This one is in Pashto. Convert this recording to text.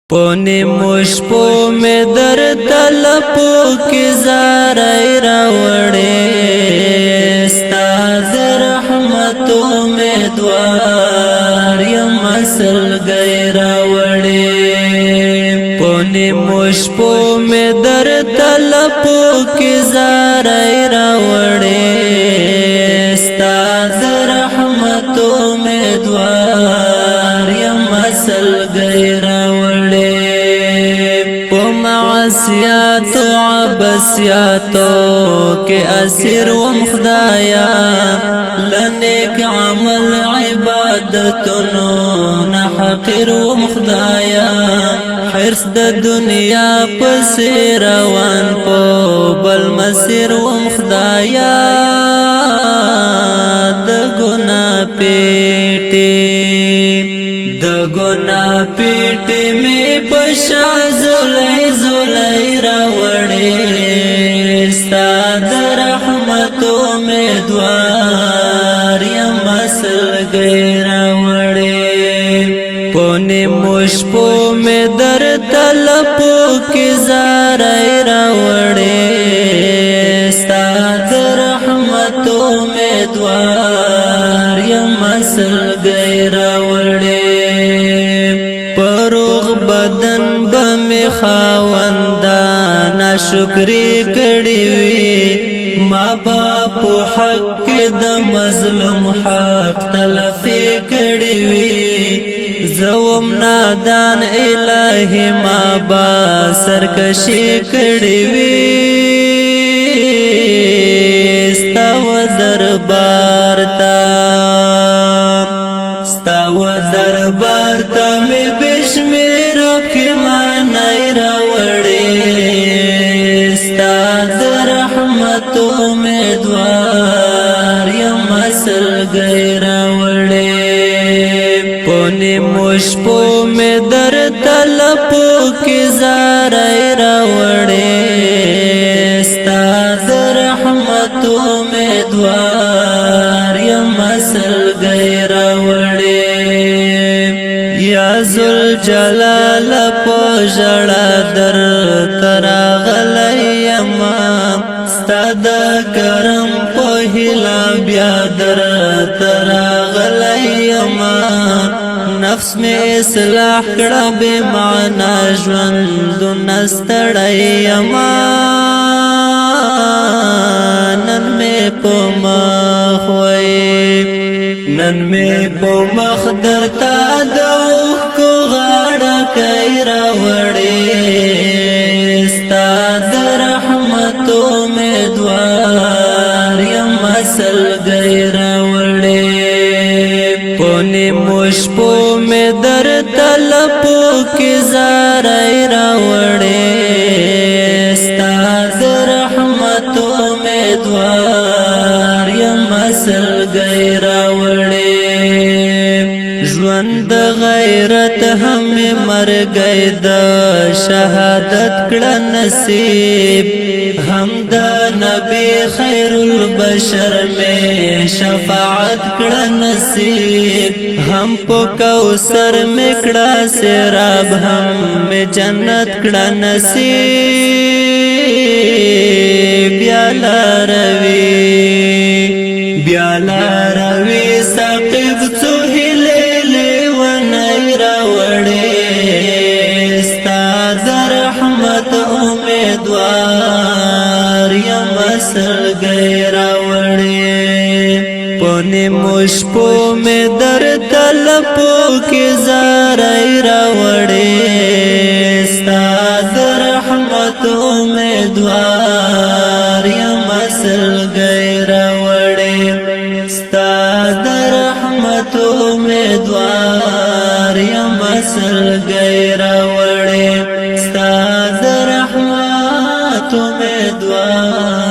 پونی مشپو میں در تلپو کی زارای راوڑے استاد رحمتو میں دوار یم اصل گئی راوڑے پونی مشپو میں در تلپو کی زارای راوڑے استاد رحمتو میں دوار یم اصل گئی راوڑے معصیات و عبسیاتو کے اسیر و مخدایا لنیک عمل عبادتنو نحقر و مخدایا حرص د دنیا پس روان پو بل مسیر و مخدایا د گناہ پیٹی د گناہ پیٹی میں پشا زولی زولی راوڑے استاد رحمتو میں دوار یم اصل گئی راوڑے پونی مشپو میں در تلپو کی زارای راوڑے استاد رحمتو میں دوار یم اصل گئی راوڑے پروغ بدن بمی خاوندا ناشکری کڑی وی ما باپ حق د مظلوم حق تلفی کڑی وی زوم نادان الہی ما با سرکشی کڑی وی ستاو دربار تا ستاو دربار تا می بشمیرو کی معنی راوڑے استاد رحمتو میں دوار یم اصل گئی راوڑے پونی مشپو میں در تلپو کی زارای راوڑے استاد رحمتو میں دوار یم اصل گئی راوڑے یا ذوالجلال پو جڑا در تراغلی یما ستاد کرم پو ہلا بیا در تراغلی یما نفس میں اصلاح کڑا بے معنی ژوند نستڑی یما نن میں پو مخ وئی نن میں پو مخ درتا دوخ کو غاڑا کئی راوڑے استاد رحمتو میں دوار یم اصل گئی راوڑے پونی مشپو میں در تلپو کی زارای راوڑے استاد رحمتو میں دوار یم اصل گئی راوڑے ژوند غیرت ہم مر گئی دا شہادت کڑا نصیب ہم دا نبی خیر البشر میں شفاعت کڑا نصیب ہم پو کوثر میں کڑا سراب ہم میں جنت کڑا نصیب بیالا روی ساقب چوہلے استاد رحمت امیدوار یم اصل گئی راوڑے پونی مشپو میں در تلپو کی زارای راوڑے استاد رحمت امیدوار یم اصل گئی راوڑے استاد رحمت امیدوار یم اصل گئی راوڑے استاد رحمت امیدوار